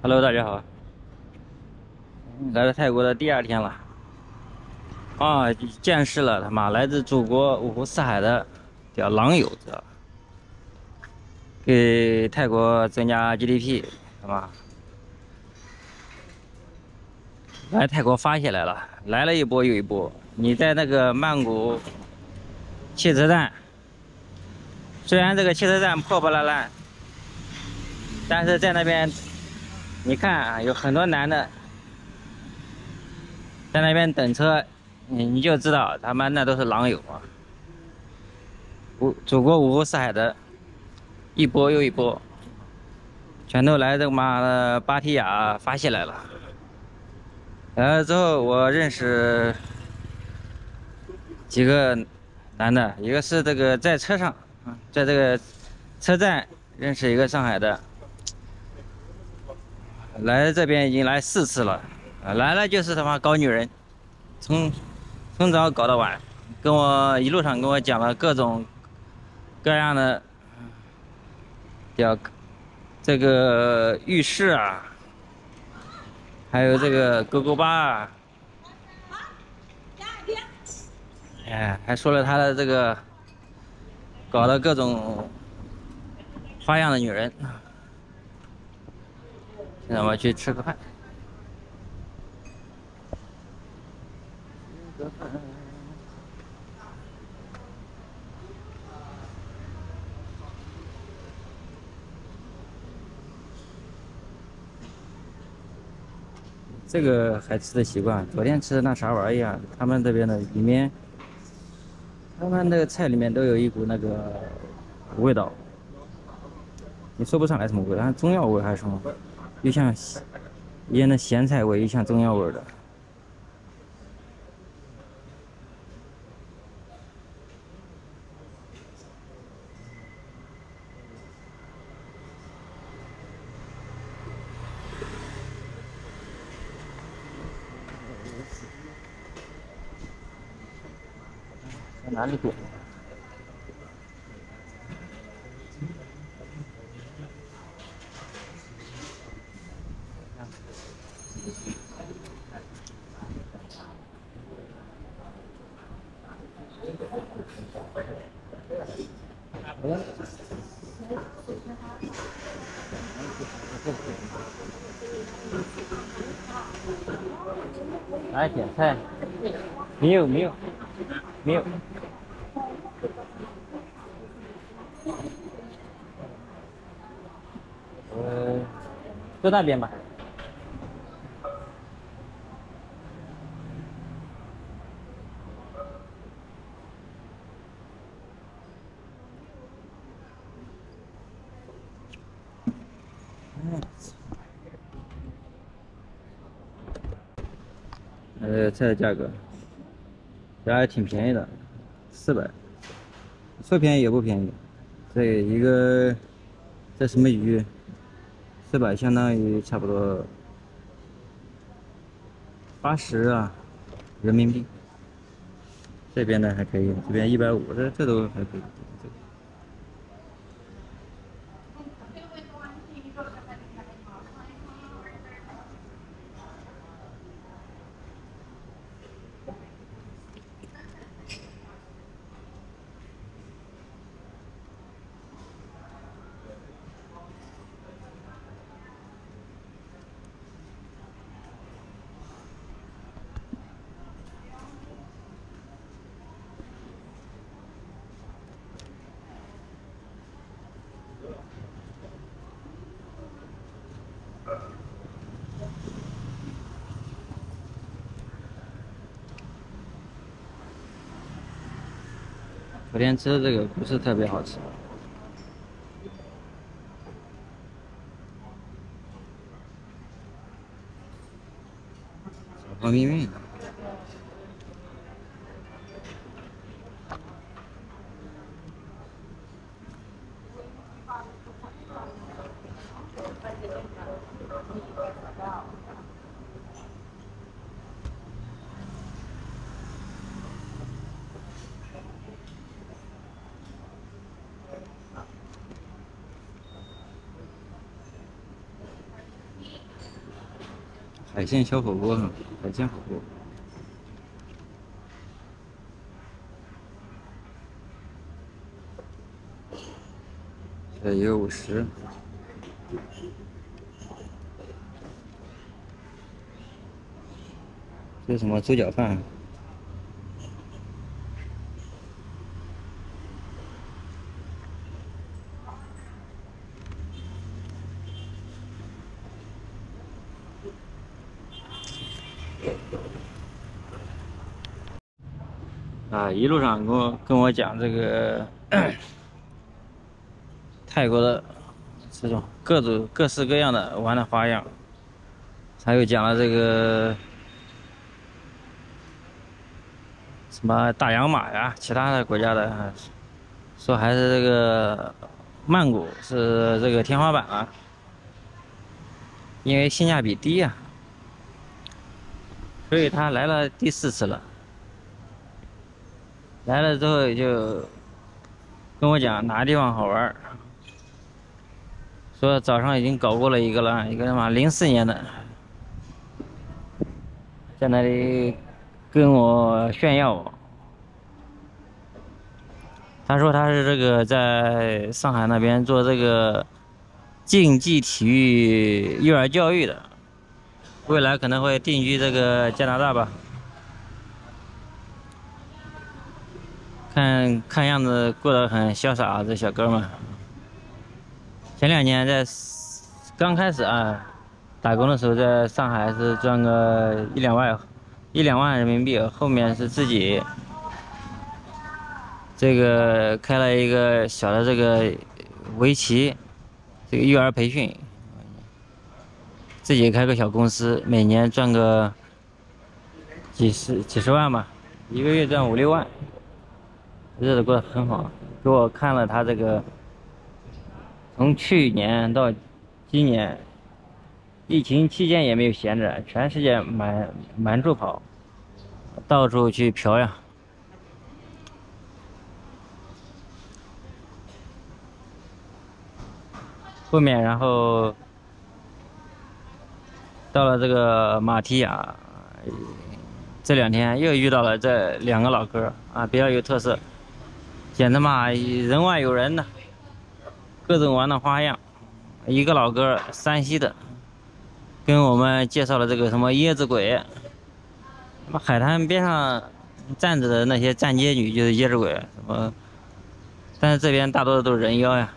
Hello，大家好，来了泰国的第二天了啊，见识了他妈来自祖国五湖四海的叫狼友，知道吧？给泰国增加 GDP，他妈来泰国发泄来了，来了一波又一波。你在那个曼谷汽车站，虽然这个汽车站破破烂烂，但是在那边你看啊，有很多男的在那边等车，你就知道他们那都是狼友啊，祖国五湖四海的一波又一波。全都来这妈的芭提雅发泄来了。来了之后，我认识几个男的，一个是这个在车上，在这个车站认识一个上海的，来这边已经来4次了，来了就是他妈搞女人，从早搞到晚，一路上跟我讲了各种各样的叫这个浴室啊，还有这个勾勾吧啊。哎，还说了他的这个搞了各种花样的女人。现在我们去吃个饭。这个还吃的习惯，昨天吃的那啥玩意儿，他们这边的里面，他们那个菜里面都有一股那个味道，你说不上来什么味道，像中药味还是什么，又像腌的咸菜味，又像中药味的。在哪里点？来点菜？没有没有没有。就那边吧。菜的价格，这还挺便宜的，400，说便宜也不便宜。这一个，这什么鱼？400相当于差不多80啊人民币。这边的还可以，这边150，这都还可以。昨天吃的这个不是特别好吃，方便面。海鲜小火锅，海鲜火锅。这一个50。这是什么猪脚饭？啊，一路上跟我讲这个泰国的这种各式各样的玩的花样，还有讲了这个什么大洋马呀，其他的国家的，说还是这个曼谷是这个天花板啊，因为性价比低呀，所以他来了第4次了。来了之后就跟我讲哪个地方好玩，说早上已经搞过了一个了，一个他妈04年的，在那里跟我炫耀。他说他是这个在上海那边做这个竞技体育幼儿教育的，未来可能会定居这个加拿大吧。看样子过得很潇洒啊，这小哥们。前2年在刚开始啊打工的时候，在上海是赚个1-2万人民币，后面是自己这个开了一个小的这个围棋这个幼儿培训，自己开个小公司，每年赚个几十万吧，一个月赚5-6万。日子过得很好，给我看了他这个从去年到今年，疫情期间也没有闲着，全世界满处跑，到处去嫖呀。后面然后到了这个马蹄亚，这2天又遇到了这2个老哥啊，比较有特色。简直嘛，人外有人呢，各种玩的花样。一个老哥，山西的，跟我们介绍了这个什么椰子鬼，什么海滩边上站着的那些站街女就是椰子鬼，什么，但是这边大多都是人妖呀。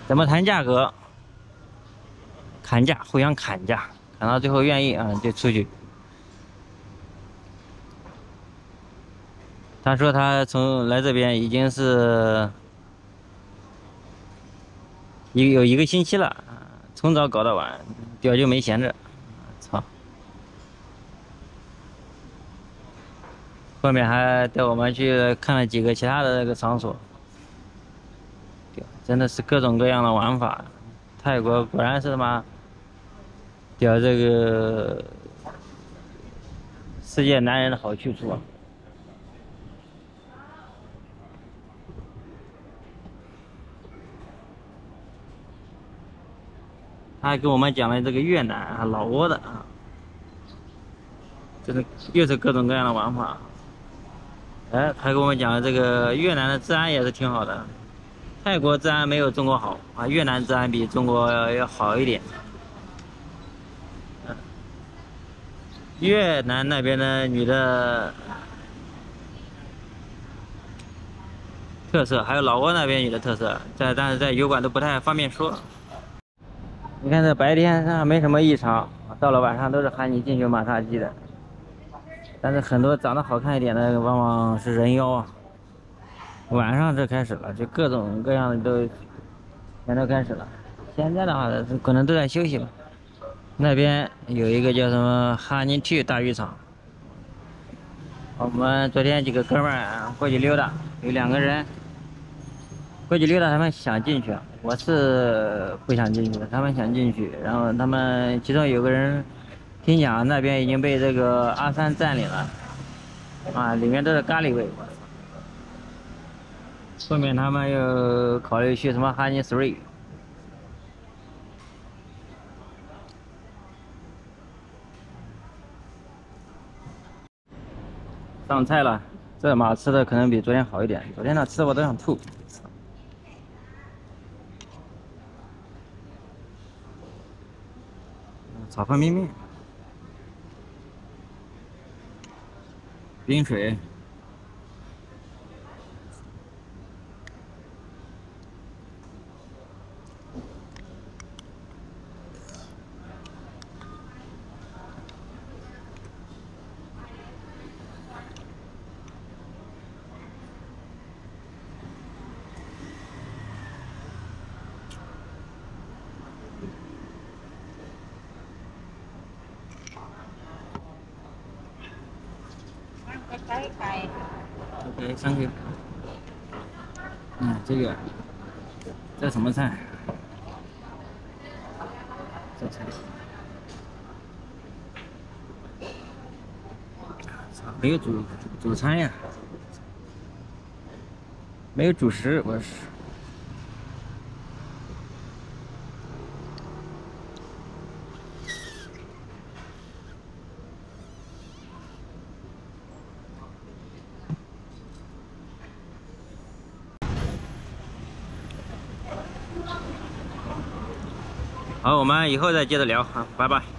怎么谈价格？砍价，互相砍价，砍到最后愿意啊就出去。他说他从来这边已经是有1个星期了，从早搞到晚，屌就没闲着，操！后面还带我们去看了几个其他的那个场所，真的是各种各样的玩法。泰国果然是他妈屌这个世界男人的好去处啊！他还给我们讲了这个越南啊、老挝的啊，这个又是各种各样的玩法。哎，还给我们讲了这个越南的治安也是挺好的，泰国治安没有中国好啊，越南治安比中国要好一点。越南那边的女的特色，还有老挝那边女的特色，但是在油管都不太方便说。你看这白天上没什么异常，到了晚上都是喊你进去马杀鸡的。但是很多长得好看一点的，往往是人妖啊。晚上这开始了，就各种各样的全都开始了。现在的话，可能都在休息吧。那边有一个叫什么哈尼 Two 大浴场，我们昨天几个哥们儿过去溜达，有2个人过去溜达，他们想进去，我是不想进去的，他们想进去。然后他们其中有个人听讲那边已经被这个阿三占领了，啊，里面都是咖喱味。后面他们又考虑去什么哈尼 Three。上菜了，这马吃的可能比昨天好一点，昨天那吃的我都想吐。炒方便面，冰水。OK， 3个。这什么菜？这菜。没有主餐呀，没有主食，我是。好，我们以后再接着聊，好，拜拜。